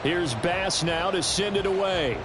Here's Bass now to send it away.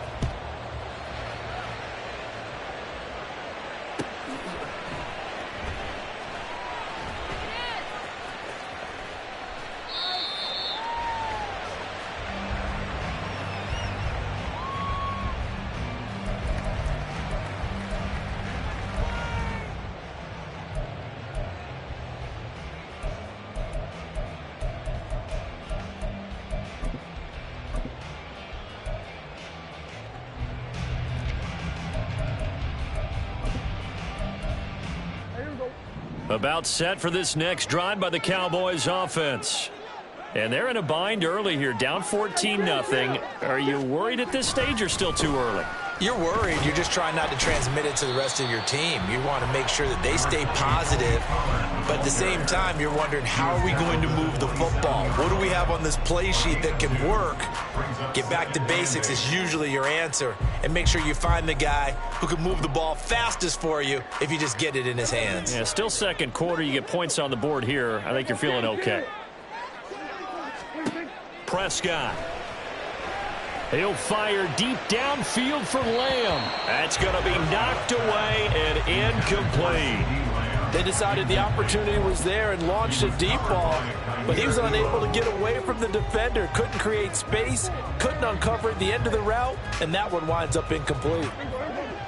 About set for this next drive by the Cowboys offense. And they're in a bind early here, down 14-0. Are you worried at this stage or still too early? You're worried. You're just trying not to transmit it to the rest of your team. You want to make sure that they stay positive. But at the same time, you're wondering, how are we going to move the football? What do we have on this play sheet that can work? Get back to basics is usually your answer. And make sure you find the guy who can move the ball fastest for you if you just get it in his hands. Yeah, still second quarter. You get points on the board here. I think you're feeling okay. Prescott. He'll fire deep downfield for Lamb. That's going to be knocked away and incomplete. They decided the opportunity was there and launched a deep ball, but he was unable to get away from the defender. Couldn't create space, couldn't uncover the end of the route, and that one winds up incomplete.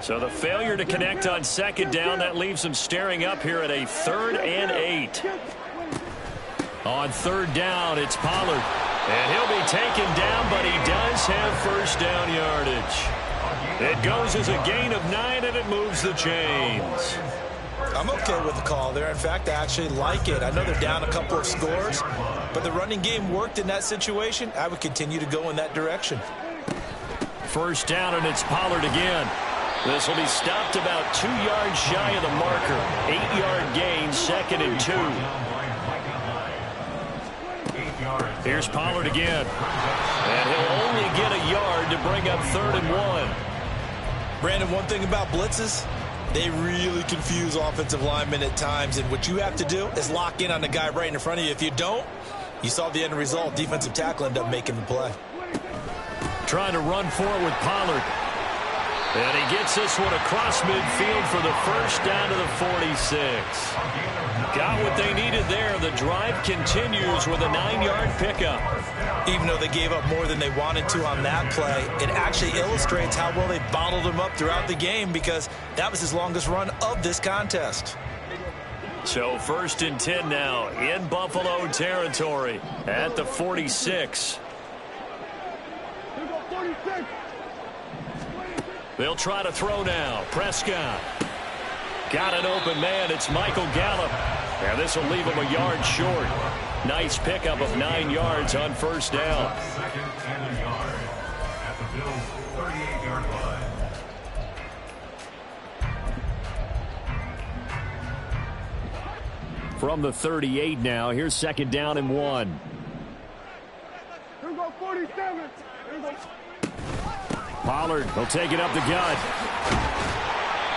So the failure to connect on second down, that leaves them staring up here at a 3rd and 8. On 3rd down, it's Pollard. And he'll be taken down, but he does have first down yardage. It goes as a gain of 9, and it moves the chains. I'm okay with the call there. In fact, I actually like it. I know they're down a couple of scores, but the running game worked in that situation. I would continue to go in that direction. First down, and it's Pollard again. This will be stopped about 2 yards shy of the marker. 8-yard gain, 2nd and 2. Here's Pollard again. And he'll only get a yard to bring up 3rd and 1. Brandon, one thing about blitzes, they really confuse offensive linemen at times. And what you have to do is lock in on the guy right in front of you. If you don't, you saw the end result. Defensive tackle ended up making the play. Trying to run for it with Pollard. And he gets this one across midfield for the first down to the 46. Got what they needed there. The drive continues with a 9-yard pickup. Even though they gave up more than they wanted to on that play, it actually illustrates how well they bottled him up throughout the game, because that was his longest run of this contest. So 1st and 10 now in Buffalo territory at the 46. They'll try to throw now. Prescott. Got an open man. It's Michael Gallup. And this will leave him a yard short. Nice pickup of 9 yards on first down. From the 38 now, here's 2nd down and 1. Here we go, 47. Pollard will take it up the gut.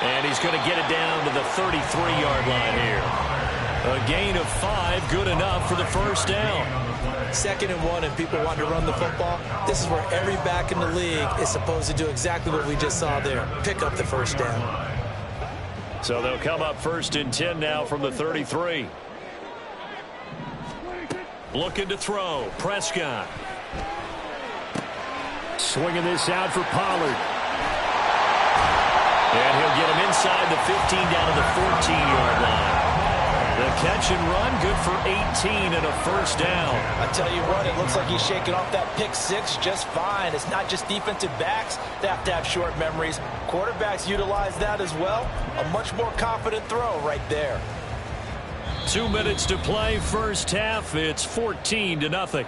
And he's going to get it down to the 33-yard line here. A gain of 5, good enough for the first down. 2nd and 1, and people want to run the football. This is where every back in the league is supposed to do exactly what we just saw there. Pick up the first down. So they'll come up 1st and 10 now from the 33. Looking to throw. Prescott. Swinging this out for Pollard. And he'll get him inside the 15 down to the 14-yard line. The catch and run, good for 18 and a first down. I tell you what, it looks like he's shaking off that pick 6 just fine. It's not just defensive backs that have to have short memories. Quarterbacks utilize that as well. A much more confident throw right there. 2 minutes to play, first half. It's 14-0.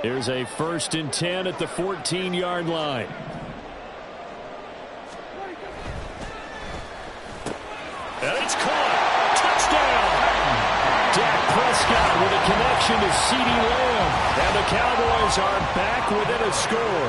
Here's a 1st and 10 at the 14-yard line. And it's caught. Touchdown. Dak Prescott with a connection to CeeDee Lamb. And the Cowboys are back within a score.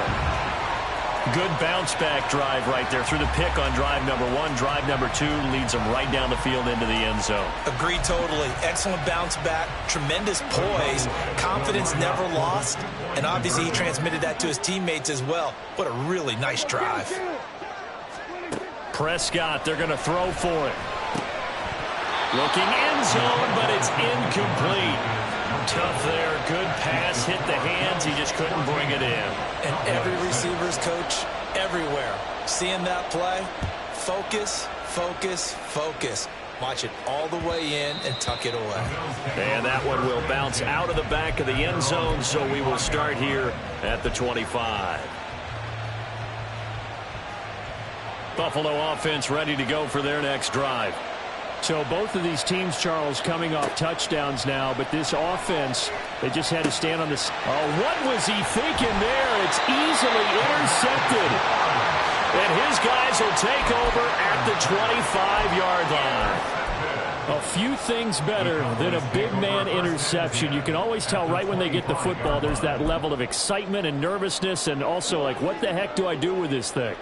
Good bounce-back drive right there through the pick on drive number 1. Drive number 2 leads them right down the field into the end zone. Agree totally. Excellent bounce back, tremendous poise, confidence never lost, and obviously he transmitted that to his teammates as well. What a really nice drive. Prescott, they're going to throw for it. Looking end zone, but it's incomplete. Tough there. Good pass. Hit the hands. He just couldn't bring it in. And every receiver's coach everywhere. Seeing that play, focus, focus, focus. Watch it all the way in and tuck it away. And that one will bounce out of the back of the end zone, so we will start here at the 25. Buffalo offense ready to go for their next drive. So both of these teams, Charles, coming off touchdowns now, but this offense, they just had to stand on this. Oh, what was he thinking there? It's easily intercepted. And his guys will take over at the 25-yard line. A few things better than a big man interception. You can always tell right when they get the football, there's that level of excitement and nervousness, and also like, what the heck do I do with this thing?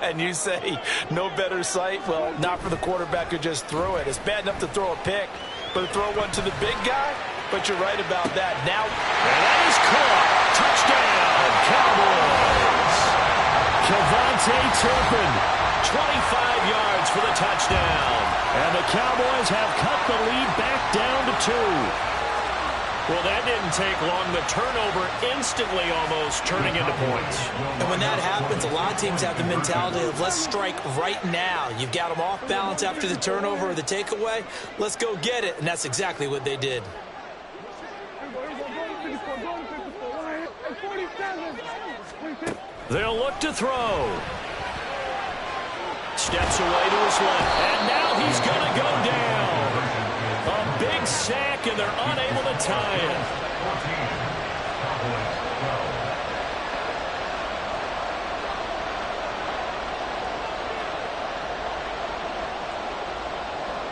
And you say no better sight? Well, not for the quarterback who just threw it. It's bad enough to throw a pick, but to throw one to the big guy? But you're right about that. Now, and that is caught. Touchdown, Cowboys. Kevontae Turpin, 25 yards for the touchdown. And the Cowboys have cut the lead back down to 2. Well, that didn't take long. The turnover instantly almost turning into points. And when that happens, a lot of teams have the mentality of let's strike right now. You've got them off balance after the turnover or the takeaway. Let's go get it. And that's exactly what they did. They'll look to throw. Steps away to his left, and now he's going to go down. A big sack, and they're unable to tie it.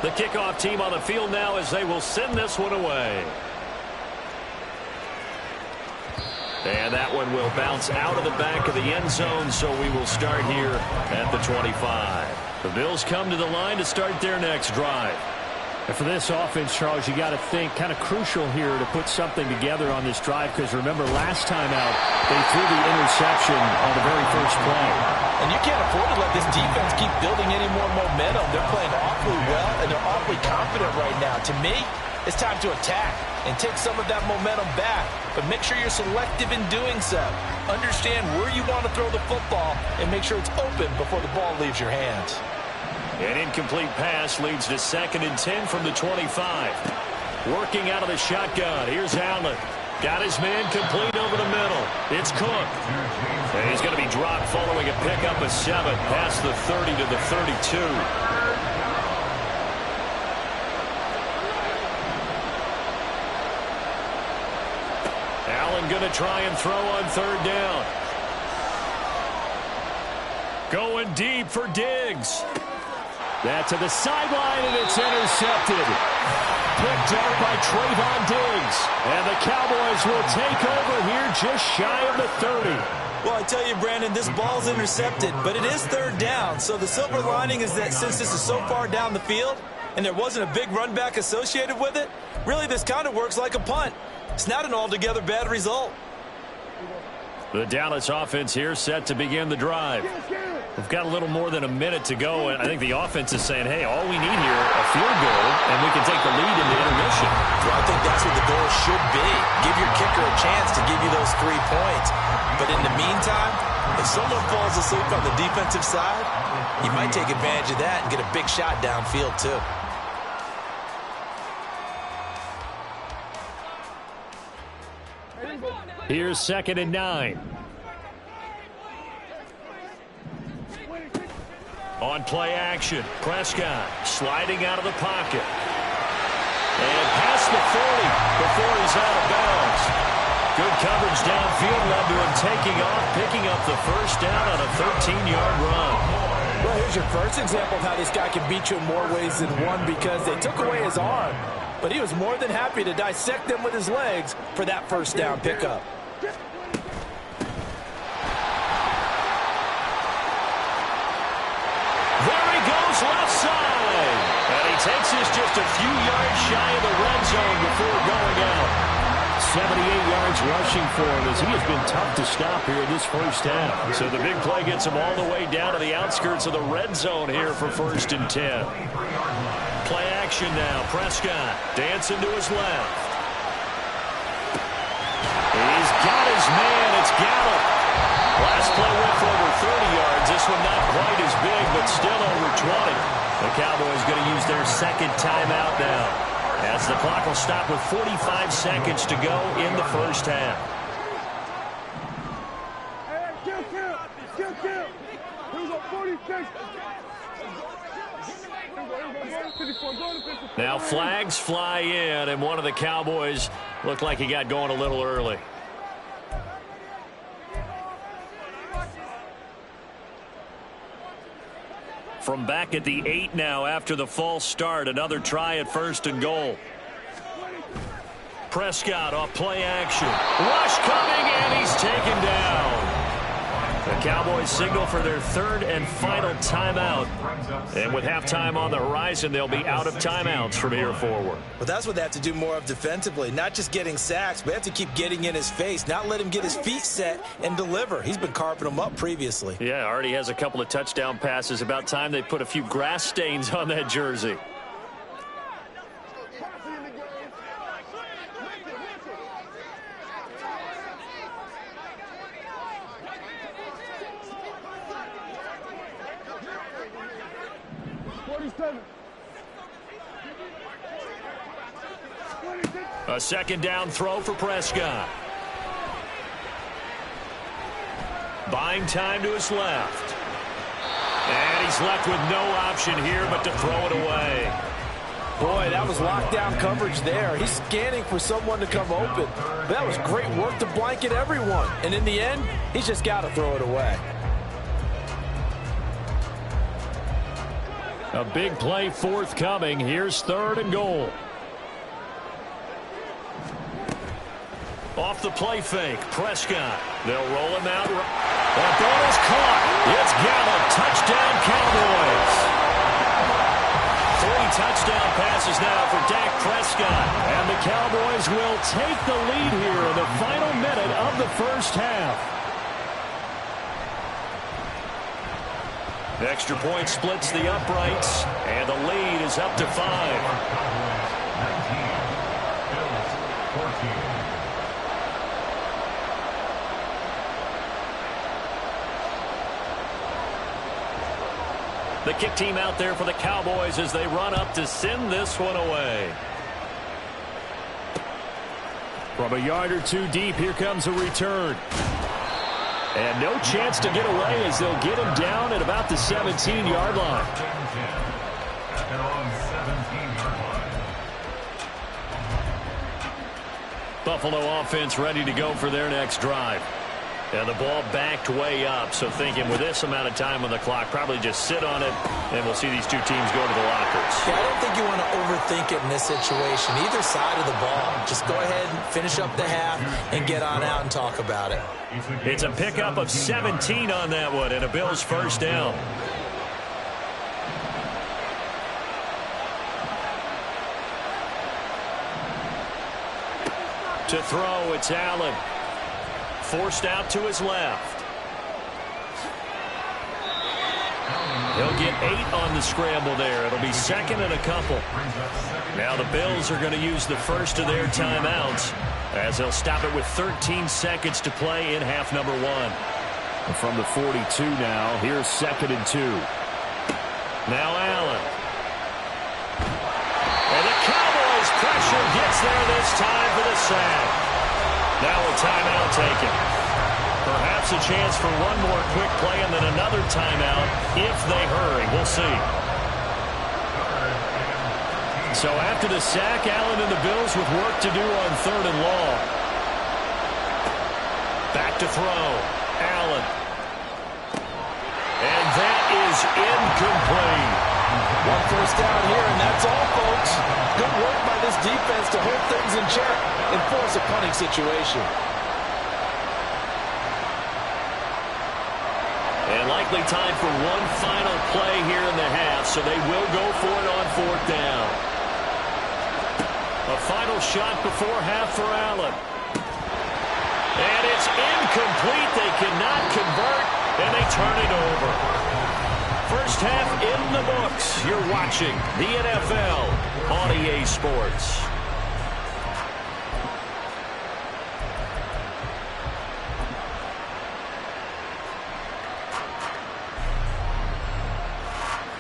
The kickoff team on the field now as they will send this one away. And that one will bounce out of the back of the end zone, so we will start here at the 25. The Bills come to the line to start their next drive. And for this offense, Charles, you got to think kind of crucial here to put something together on this drive, because remember last time out, they threw the interception on the very first play. And you can't afford to let this defense keep building any more momentum. They're playing awfully well, and they're awfully confident right now. To me, it's time to attack and take some of that momentum back. But make sure you're selective in doing so. Understand where you want to throw the football and make sure it's open before the ball leaves your hands. An incomplete pass leads to 2nd and 10 from the 25. Working out of the shotgun. Here's Allen. Got his man complete over the middle. It's Cook. And he's going to be dropped following a pickup of 7 past the 30 to the 32. Going to try and throw on 3rd down. Going deep for Diggs. That to the sideline, and it's intercepted. Picked up by Trayvon Diggs. And the Cowboys will take over here just shy of the 30. Well, I tell you, Brandon, this ball's intercepted, but it is 3rd down. So the silver lining is that since this is so far down the field and there wasn't a big run back associated with it, really this kind of works like a punt. It's not an altogether bad result. The Dallas offense here set to begin the drive. We've got a little more than a minute to go, and I think the offense is saying, hey, all we need here, a field goal, and we can take the lead into intermission. Well, I think that's what the goal should be. Give your kicker a chance to give you those 3 points. But in the meantime, if someone falls asleep on the defensive side, you might take advantage of that and get a big shot downfield, too. Here's 2nd and 9. On play action, Prescott sliding out of the pocket. And past the 40 before he's out of bounds. Good coverage downfield led to him taking off, picking up the 1st down on a 13-yard run. Well, here's your first example of how this guy can beat you in more ways than one, because they took away his arm. But he was more than happy to dissect them with his legs for that 1st down pickup. takes this just a few yards shy of the red zone before going out. 78 yards rushing for him as he has been tough to stop here in this first half. So the big play gets him all the way down to the outskirts of the red zone here for 1st and 10. Play action now. Prescott dancing to his left. He's got his man. It's Gallup. Last play went for over 30 yards. This one not quite as big, but still over 20. The Cowboys going to use their second timeout now, as the clock will stop with 45 seconds to go in the first half. Hey, kill. Here's a 46. Now flags fly in, and one of the Cowboys looked like he got going a little early. From back at the 8 now after the false start, another try at 1st and goal. Prescott off play action. Rush coming, and he's taken down. The Cowboys signal for their 3rd and final timeout. And with halftime on the horizon, they'll be out of timeouts from here forward. Well, that's what they have to do more of defensively. Not just getting sacks, but they have to keep getting in his face. Not let him get his feet set and deliver. He's been carving them up previously. Yeah, already has a couple of touchdown passes. About time they put a few grass stains on that jersey. A second down throw for Prescott. Buying time to his left. And he's left with no option here but to throw it away. Boy, that was lockdown coverage there. He's scanning for someone to come open. That was great work to blanket everyone. And in the end, he's just got to throw it away. A big play forthcoming. Here's 3rd and goal. Off the play fake, Prescott. They'll roll him out. That ball is caught. It's Gallup. Touchdown, Cowboys. 3 touchdown passes now for Dak Prescott. And the Cowboys will take the lead here in the final minute of the first half. The extra point splits the uprights, and the lead is up to 5. The kick team out there for the Cowboys as they run up to send this one away. From a yard or 2 deep, here comes a return. And no chance to get away as they'll get him down at about the 17-yard line. Buffalo offense ready to go for their next drive. And the ball backed way up, so thinking with this amount of time on the clock, probably just sit on it, and we'll see these two teams go to the lockers. Yeah, I don't think you want to overthink it in this situation. Either side of the ball, just go ahead and finish up the half and get on out and talk about it. It's a pickup of 17 on that one, and a Bills first down. To throw, it's Allen. Forced out to his left. He'll get 8 on the scramble there. It'll be 2nd and a couple. Now the Bills are going to use the first of their timeouts as they'll stop it with 13 seconds to play in half number 1. And from the 42 now, here's 2nd and 2. Now Allen. And the Cowboys pressure gets there this time for the sack. Now a timeout taken. Perhaps a chance for one more quick play and then another timeout if they hurry. We'll see. So after the sack, Allen and the Bills with work to do on 3rd and long. Back to throw. Allen. And that is incomplete. 1 first down here, and that's all, folks. Good work by this defense to hold things in check and force a punting situation. And likely time for one final play here in the half, so they will go for it on 4th down. A final shot before half for Allen. And it's incomplete. They cannot convert, and they turn it over. First half in the books. You're watching the NFL on EA Sports.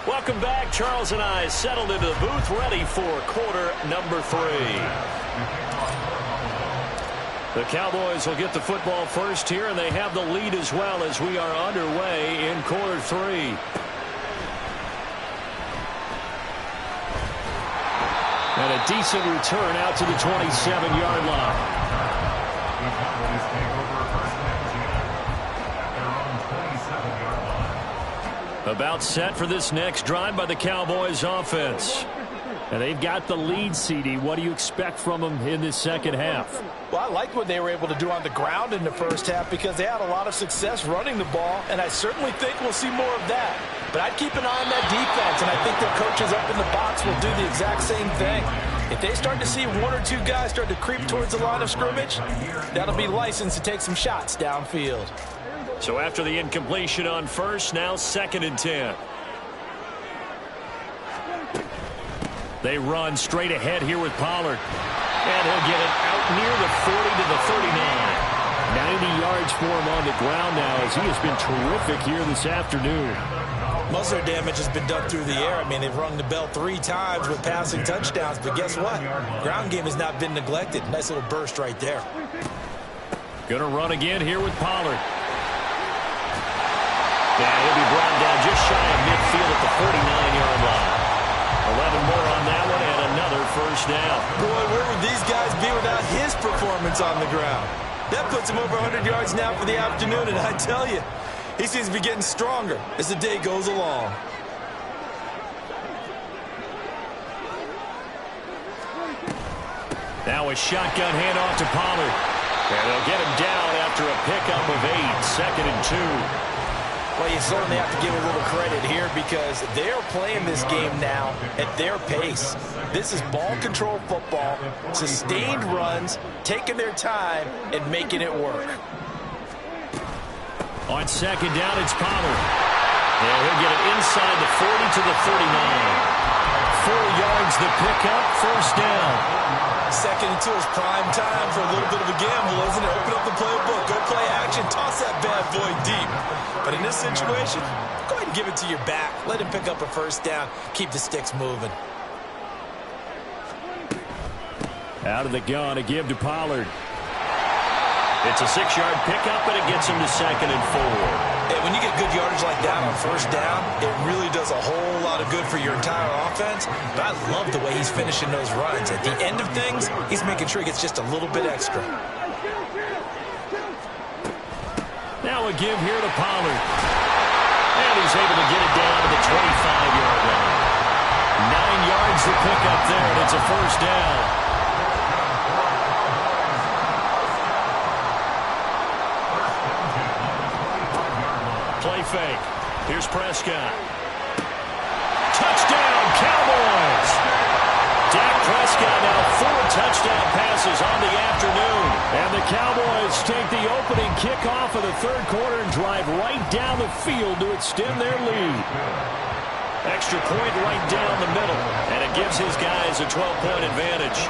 Welcome back. Charles and I settled into the booth, ready for quarter number 3. The Cowboys will get the football first here, and they have the lead as well as we are underway in quarter 3. And a decent return out to the 27-yard line. About set for this next drive by the Cowboys offense. And they've got the lead, CD. What do you expect from them in this second half? Well, I like what they were able to do on the ground in the first half because they had a lot of success running the ball, and I certainly think we'll see more of that. But I'd keep an eye on that defense, and I think their coaches up in the box will do the exact same thing. If they start to see 1 or 2 guys start to creep towards the line of scrimmage, that'll be licensed to take some shots downfield. So after the incompletion on first, now 2nd and 10. They run straight ahead here with Pollard. And he'll get it out near the 40 to the 39. 90 yards for him on the ground now as he has been terrific here this afternoon. Most of their damage has been done through the air. I mean, they've rung the bell 3 times with passing touchdowns, but guess what? Ground game has not been neglected. Nice little burst right there. Gonna run again here with Pollard. Yeah, he'll be brought down just shy of midfield at the 49-yard line. 11 more on that one and another first down. Boy, where would these guys be without his performance on the ground? That puts him over 100 yards now for the afternoon, and I tell you, he seems to be getting stronger as the day goes along. Now a shotgun handoff to Pollard. And they'll get him down after a pickup of 8, 2nd and 2. Well, you certainly have to give a little credit here because they're playing this game now at their pace. This is ball control football, sustained runs, taking their time, and making it work. On 2nd down, it's Pollard. And he'll get it inside the 40 to the 39. 4 yards the pickup, first down. 2nd and 2 is prime time for a little bit of a gamble, isn't it? Open up the playbook, go play action, toss that bad boy deep. But in this situation, go ahead and give it to your back. Let him pick up a first down. Keep the sticks moving. Out of the gun, a give to Pollard. It's a 6-yard pickup, and it gets him to 2nd and 4. And when you get good yardage like that on first down, it really does a whole lot of good for your entire offense. But I love the way he's finishing those runs. At the end of things, he's making sure he gets just a little bit extra. Now a give here to Pollard. And he's able to get it down to the 25-yard line. 9 yards to pick up there, and it's a first down. Play fake. Here's Prescott. Touchdown, Cowboys! Dak Prescott now 4 touchdown passes on the afternoon. And the Cowboys take the opening kickoff of the 3rd quarter and drive right down the field to extend their lead. Extra point right down the middle. And it gives his guys a 12-point advantage.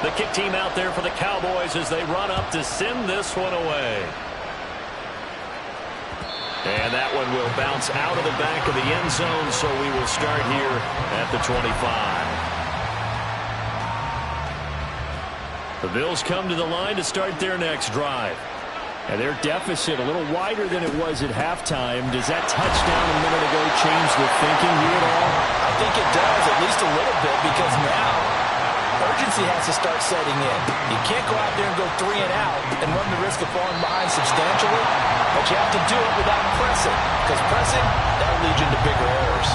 The kick team out there for the Cowboys as they run up to send this one away. And that one will bounce out of the back of the end zone, so we will start here at the 25. The Bills come to the line to start their next drive. And their deficit a little wider than it was at halftime. Does that touchdown a minute ago change the thinking here at all? I think it does, at least a little bit, because now urgency has to start setting in. You can't go out there and go 3 and out and run the risk of falling behind substantially, but you have to do it without pressing, because pressing, that'll lead you into bigger errors.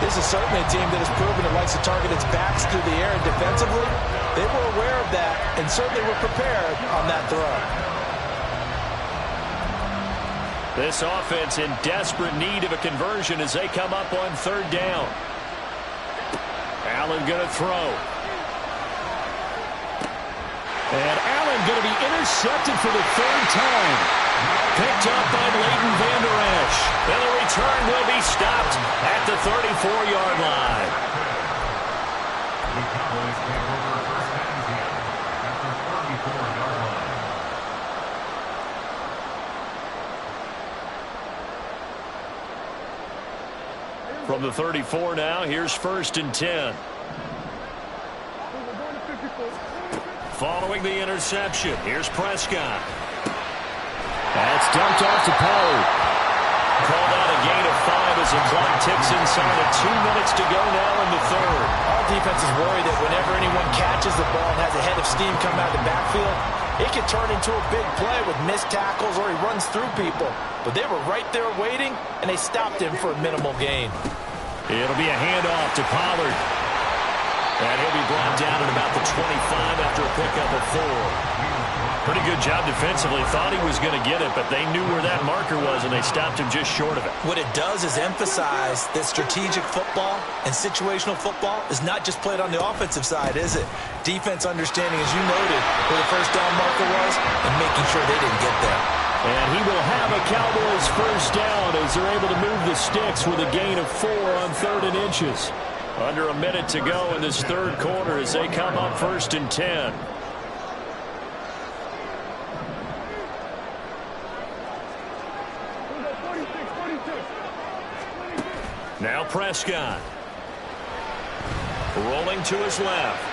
This is certainly a team that has proven it likes to target its backs through the air and defensively. They were aware of that and certainly were prepared on that throw. This offense in desperate need of a conversion as they come up on third down. Allen going to throw. And Allen going to be intercepted for the third time. Picked up by Leighton Vander Esch. And the return will be stopped at the 34-yard line. The Cowboys take over first and 10 at the 34-yard line. From the 34 now, here's first and 10. Following the interception, here's Prescott. That's dumped off to Pollard. Called out a gain of 5 as the clock ticks inside of 2 minutes to go now in the third. Our defense is worried that whenever anyone catches the ball and has a head of steam come out of the backfield, it can turn into a big play with missed tackles or he runs through people. But they were right there waiting, and they stopped him for a minimal gain. It'll be a handoff to Pollard. And he'll be brought down at about the 25 after a pickup of 4. Pretty good job defensively. Thought he was going to get it, but they knew where that marker was, and they stopped him just short of it. What it does is emphasize that strategic football and situational football is not just played on the offensive side, is it? Defense understanding, as you noted, where the first down marker was and making sure they didn't get there. And he will have a Cowboys first down as they're able to move the sticks with a gain of 4 on 3rd and inches. Under a minute to go in this third quarter as they come up first and 10. Now Prescott. Rolling to his left.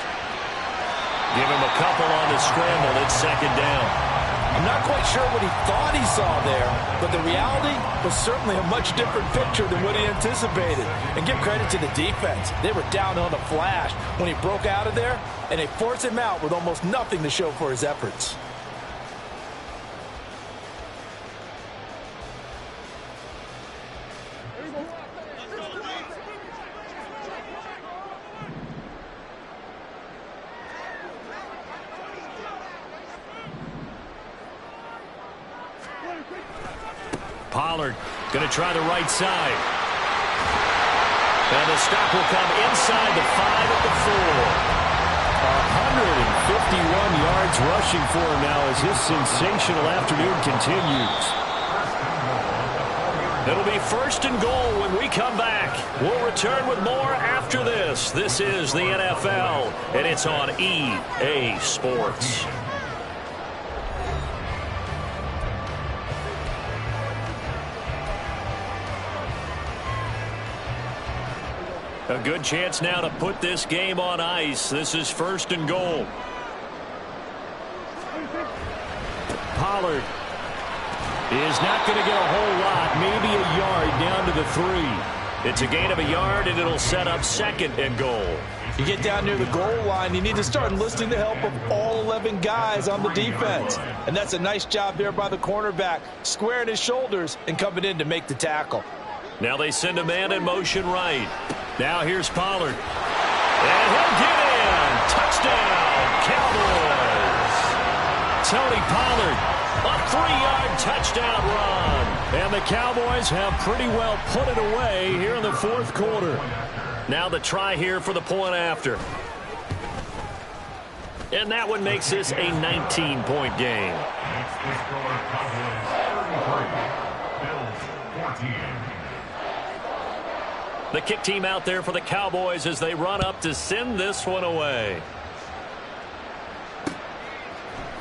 Give him a couple on the scramble. It's second down. I'm not quite sure what he thought he saw there, but the reality was certainly a much different picture than what he anticipated. And give credit to the defense. They were down on a flash when he broke out of there, and they forced him out with almost nothing to show for his efforts. Pollard going to try the right side. And the stop will come inside the 5 at the 4. 151 yards rushing for him now as his sensational afternoon continues. It'll be first and goal when we come back. We'll return with more after this. This is the NFL, and it's on EA Sports. A good chance now to put this game on ice. This is first and goal. Pollard is not going to get a whole lot, maybe a yard down to the 3. It's a gain of a yard, and it'll set up second and goal. You get down near the goal line, you need to start enlisting the help of all 11 guys on the defense. And that's a nice job there by the cornerback, squaring his shoulders and coming in to make the tackle. Now they send a man in motion right. Now here's Pollard. And he'll get in. Touchdown, Cowboys. Tony Pollard, a 3-yard touchdown run. And the Cowboys have pretty well put it away here in the fourth quarter. Now the try here for the point after. And that one makes this a 19-point game. Makes the score Cowboys 33, Bills 14. The kick team out there for the Cowboys as they run up to send this one away.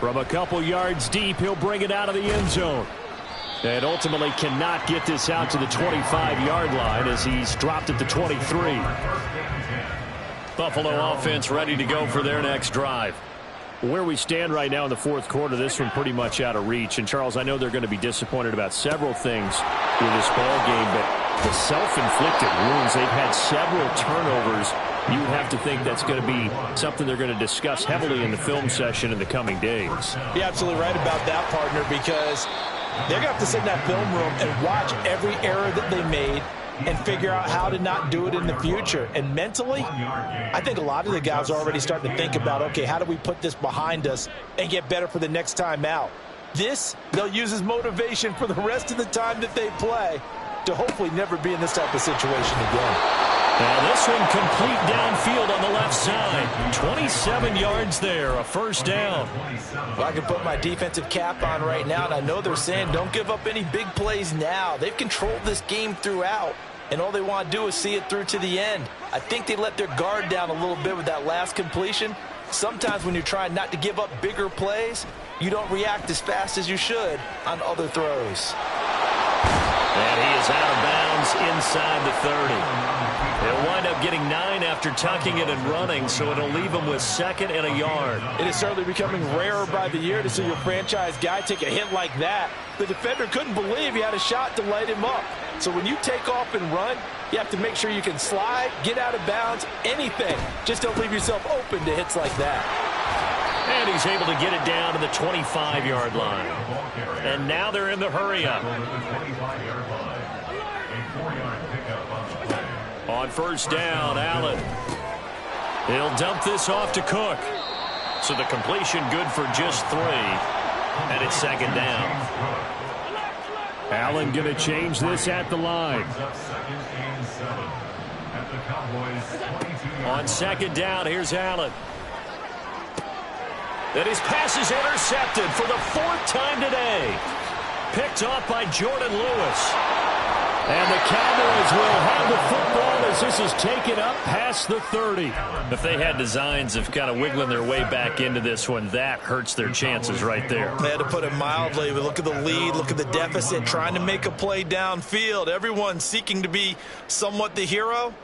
From a couple yards deep, he'll bring it out of the end zone. And ultimately cannot get this out to the 25-yard line as he's dropped at the 23. Buffalo offense ready to go for their next drive. Where we stand right now in the fourth quarter, this one pretty much out of reach. And, Charles, I know they're going to be disappointed about several things with this ball game, but the self-inflicted wounds, they've had several turnovers. You would have to think that's going to be something they're going to discuss heavily in the film session in the coming days. You're absolutely right about that, partner, because they're going to have to sit in that film room and watch every error that they made and figure out how to not do it in the future. And mentally, I think a lot of the guys are already starting to think about, okay, how do we put this behind us and get better for the next time out? This, they'll use as motivation for the rest of the time that they play to hopefully never be in this type of situation again. Now this one complete downfield on the left side. 27 yards there, a first down. Well, I can put my defensive cap on right now, and I know they're saying don't give up any big plays now. They've controlled this game throughout, and all they want to do is see it through to the end. I think they let their guard down a little bit with that last completion. Sometimes when you're trying not to give up bigger plays, you don't react as fast as you should on other throws. And he is out of bounds inside the 30. He'll wind up getting 9 after tucking it and running, so it'll leave him with 2nd and a yard. It is certainly becoming rarer by the year to see your franchise guy take a hit like that. The defender couldn't believe he had a shot to light him up. So when you take off and run, you have to make sure you can slide, get out of bounds, anything. Just don't leave yourself open to hits like that. And he's able to get it down to the 25-yard line. And now they're in the hurry-up. On first down, Allen. He'll dump this off to Cook. So the completion good for just 3. And it's 2nd down. Allen going to change this at the line. On 2nd down, here's Allen. And his pass is intercepted for the 4th time today. Picked off by Jordan Lewis. And the Cowboys will have the football as this is taken up past the 30. If they had designs of kind of wiggling their way back into this one, that hurts their chances right there. They had to put it mildly, but look at the lead, look at the deficit, trying to make a play downfield. Everyone seeking to be somewhat the hero.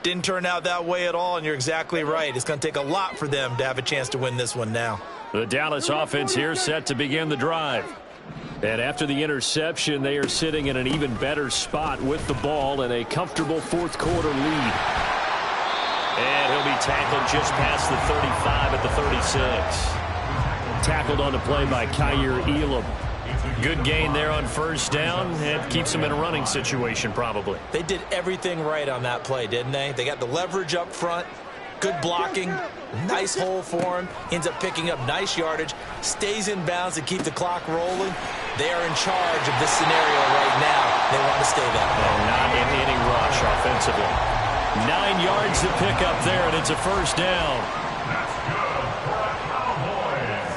Didn't turn out that way at all, and you're exactly right. It's going to take a lot for them to have a chance to win this one now. The Dallas offense here set to begin the drive. And after the interception, they are sitting in an even better spot with the ball and a comfortable 4th quarter lead. And he'll be tackled just past the 35 at the 36. Tackled on the play by Kyer Elam. Good gain there on first down. It keeps them in a running situation probably. They did everything right on that play, didn't they? They got the leverage up front, good blocking, nice hole for him, ends up picking up nice yardage, stays in bounds to keep the clock rolling. They are in charge of this scenario right now. They want to stay that way. Not in any rush offensively. 9 yards to pick up there, and it's a first down. That's good for the Cowboys.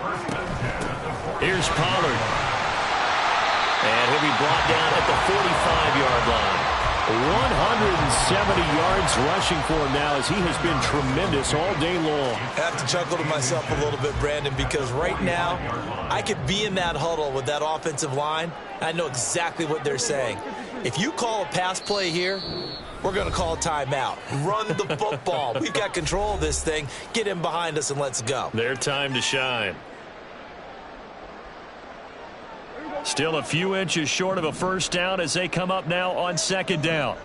First and 10 at the 40. Here's Pollard. And he'll be brought down at the 45-yard line. 170 yards rushing for him now as he has been tremendous all day long. I have to chuckle to myself a little bit, Brandon, because right now I could be in that huddle with that offensive line. I know exactly what they're saying. If you call a pass play here, we're going to call a timeout. Run the football. We've got control of this thing. Get him behind us and let's go. Their time to shine. Still a few inches short of a first down as they come up now on 2nd down.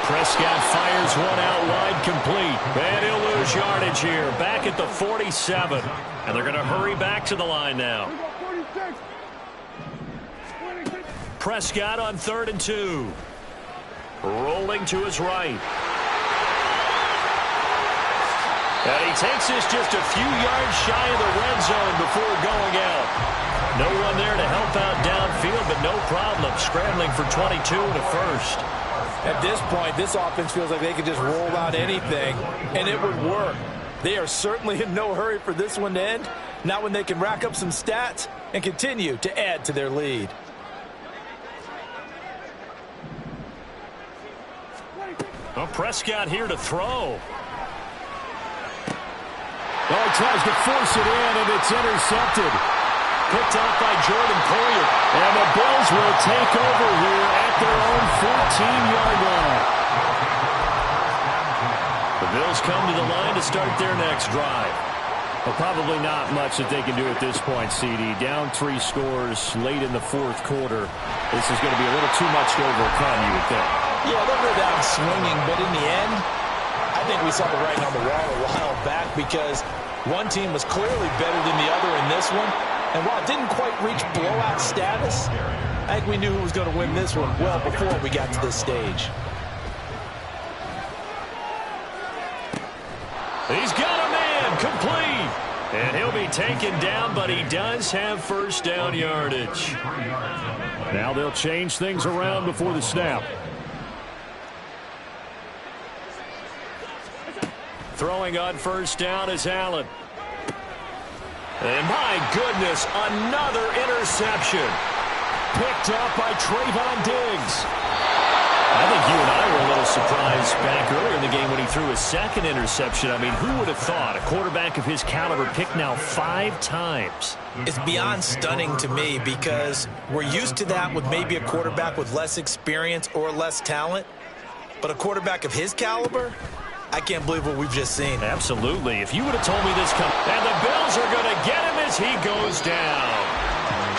Prescott fires one out wide, complete. And he'll lose yardage here. Back at the 47. And they're going to hurry back to the line now. Prescott on 3rd and 2. Rolling to his right. And he takes this just a few yards shy of the red zone before going out. No one there to help out downfield, but no problem scrambling for 22 and a first. At this point, this offense feels like they could just roll out anything, and it would work. They are certainly in no hurry for this one to end, not when they can rack up some stats and continue to add to their lead. Well, Prescott here to throw. Oh, he tries to force it in, and it's intercepted. Picked off by Jordan Poyer. And the Bills will take over here at their own 14-yard line. The Bills come to the line to start their next drive. Well, probably not much that they can do at this point, CD. Down 3 scores late in the 4th quarter. This is going to be a little too much to overcome, you would think. Yeah, they'll go down swinging, but in the end, I think we saw the writing on the wall a while back because one team was clearly better than the other in this one. And while it didn't quite reach blowout status, I think we knew who was going to win this one well before we got to this stage. He's got a man, complete. And he'll be taken down, but he does have first down yardage. Now they'll change things around before the snap. Throwing on first down is Allen. And my goodness, another interception. Picked off by Trayvon Diggs. I think you and I were a little surprised back earlier in the game when he threw his second interception. I mean, who would have thought a quarterback of his caliber picked now 5 times? It's beyond stunning to me because we're used to that with maybe a quarterback with less experience or less talent. But a quarterback of his caliber, I can't believe what we've just seen. Absolutely. If you would have told me this coming, and the Bills are going to get him as he goes down.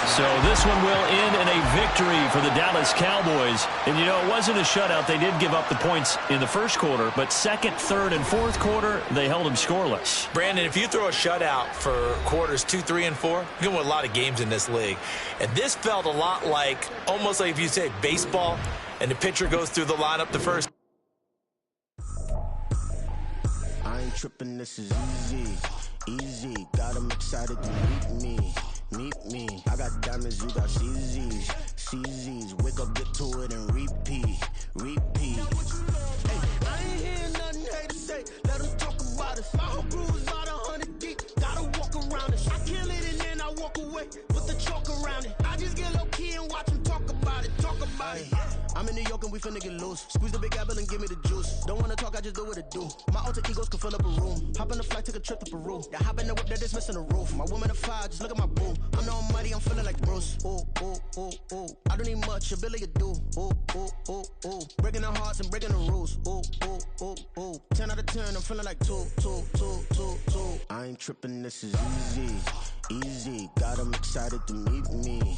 So this one will end in a victory for the Dallas Cowboys. And, you know, it wasn't a shutout. They did give up the points in the first quarter, but second, third, and fourth quarter, they held them scoreless. Brandon, if you throw a shutout for quarters 2, 3, and 4, you're going to win a lot of games in this league. And this felt a lot like, almost like if you say baseball, and the pitcher goes through the lineup the first. I ain't tripping, this is easy, easy. Got them excited to meet me. I got diamonds, you got CZs. Wake up, get to it, and repeat. Hey, I ain't hearing nothing haters say. Let them talk about us. My whole crew is about 100 deep. Gotta walk around it. I kill it and then I walk away with the chalk around it. I just get low key and watch them talk about it. I'm in New York and we finna get loose. Squeeze the big apple and give me the juice. Don't wanna talk, I just do what it do. My alter egos can fill up a room. Hop on the flight, take a trip to Peru. Yeah, hop in the whip, that is missing the roof. My woman a 5, just look at my boo. I'm the almighty, I'm feeling like Bruce. Ooh. I don't need much, ability to do. Ooh. Breaking the hearts and breaking the rules. Ooh. 10 out of 10, I'm feeling like 2. I ain't tripping, this is easy. Got them excited to meet me.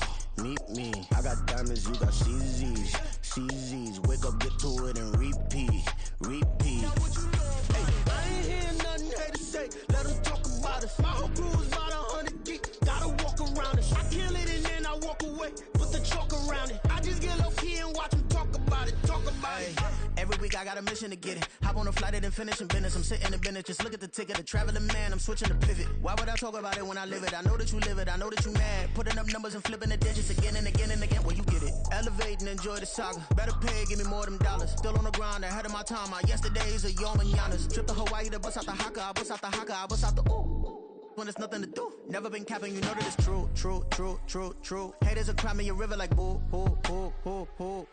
I got diamonds, you got CZs. Wake up, get to it, and repeat. Hey, I ain't hearing nothing haters say. Let them talk about us. My whole crew is about 100 deep. Gotta walk around it. I kill it and then I walk away. Put the chalk around it. I just get low key and watch them talk about it. Every week I got a mission to get it. Hop on a flight and then finish in business. I'm sitting in business, just look at the ticket. A traveling man, I'm switching to pivot. Why would I talk about it when I live it? I know that you live it, I know that you mad. Putting up numbers and flipping the digits again and again and again. Well, you get it. Elevate and enjoy the saga. Better pay, give me more of them dollars. Still on the grind, ahead of my time. My yesterdays are your mananas. Trip to Hawaii to bust out the haka. I bust out the haka, I bust out the ooh. When there's nothing to do. Never been capping, you know that it's true. Haters are crying your river like boo.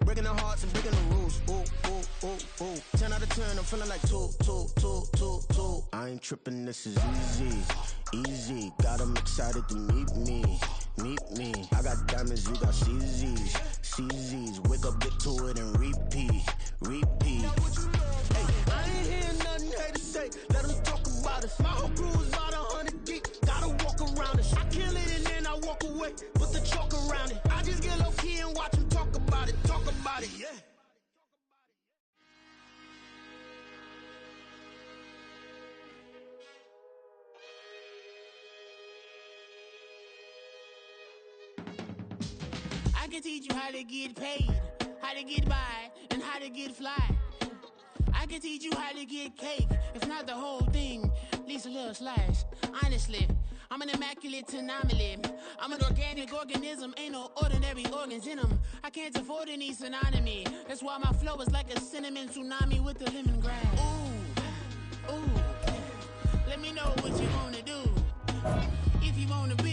Breaking the hearts and breaking the rules. Ooh. 10 out of 10, I'm feeling like 2. I ain't tripping, this is easy. Got them excited to meet me. I got diamonds, you got CZs. Wake up, get to it, and repeat. Hey, I ain't hearing nothing haters say. Let them talk about us. My whole crew is about 100 deep. Gotta walk around it. I kill it and then I walk away. Put the chalk around it. I just get low key and watch them talk about it. Yeah. I can teach you how to get paid, how to get by, and how to get fly. I can teach you how to get cake, if not the whole thing, at least a little slice. Honestly, I'm an immaculate anomaly. I'm an organic organism, ain't no ordinary organs in them. I can't afford any synonymy. That's why my flow is like a cinnamon tsunami with the lemongrass. Ooh, let me know what you wanna do. If you wanna be